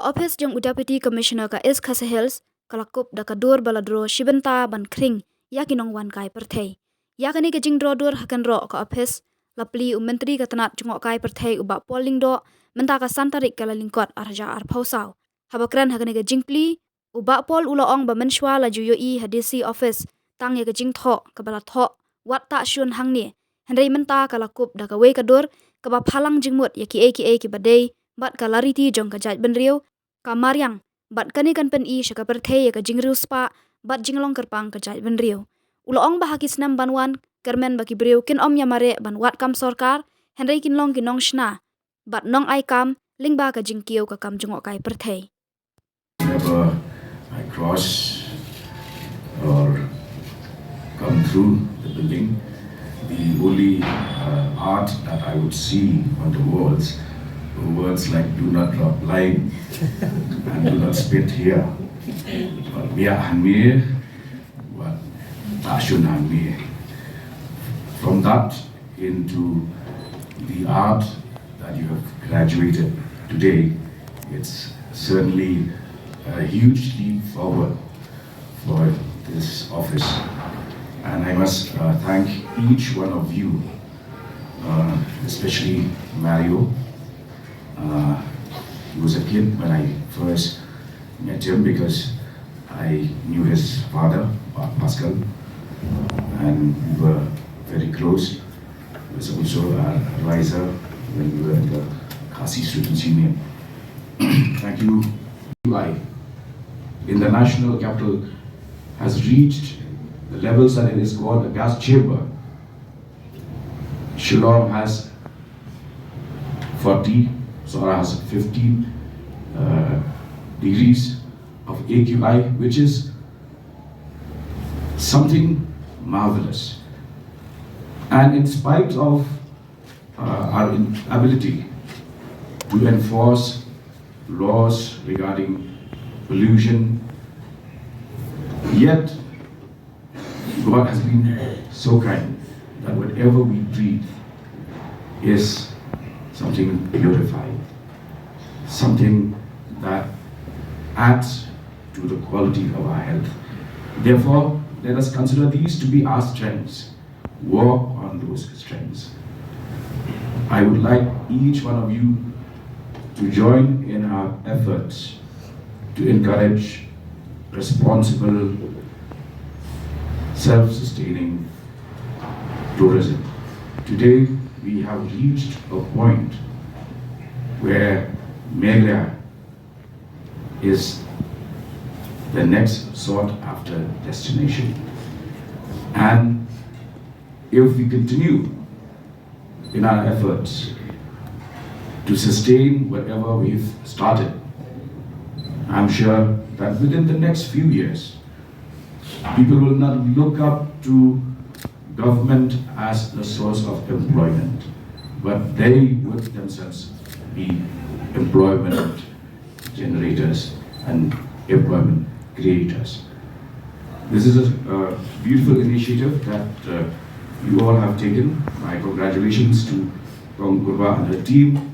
Ophis jong Deputy Commissioner ka is Khasahels kalakup da kadur baladro shibenta ban kring yakinong wan kai perthei yakani ke jingdro dur hakan ro ka Ophis lapli menteri ka tanat jungok kai perthei uba polling do menta ka santarik kala lingkot arja ar phausau habakran hakani ke jingpli uba pol ulaong ba Mynshwa la juyo I hadisi Ophis Tang ya ke Jingthoh ka balatho wat ta Shun Hangne Hangne menta kalakup da ka we kadur ka ba phalang jingmut yaki ki badei bat ka lariti jong ka jaj benriu ka Mariang bat kani kan pen I shaka perthei ya ka jingriu spa bat jinglong kerpang ka jaj benriu ulaong ba hakis nam banwan kermen baki briu kin om yamare ban wat kam sorkar Hangne kinlong kinong shna bat nong ai kam lingba ka jingkiu ka kam jungok kai perthei. Whenever I cross or come through the building, the only art that I would see on the walls were words like "Do not drop line" and "Do not spit here." Hangne, Shun Hangne. From that into the art that you have graduated today, it's certainly a huge leap forward for this office, and I must thank each one of you, especially Mario. He was a kid when I first met him because I knew his father, Pascal, and we were very close. He was also our advisor when we were in the Khasi Students Union. Thank you. In the national capital has reached the levels that it is called a gas chamber. Shillong has 40, Sora has 15 degrees of AQI, which is something marvelous. And in spite of our inability to enforce laws regarding pollution, yet God has been so kind that whatever we breathe is something purified, something that adds to the quality of our health. Therefore, let us consider these to be our strengths. Work on those strengths. I would like each one of you to join in our efforts to encourage responsible, self-sustaining tourism. Today, we have reached a point where Meghalaya is the next sought-after destination. And if we continue in our efforts to sustain whatever we've started, I'm sure that within the next few years, people will not look up to government as the source of employment, but they would themselves be employment generators and employment creators. This is a beautiful initiative that you all have taken. My congratulations to Gurva and her team.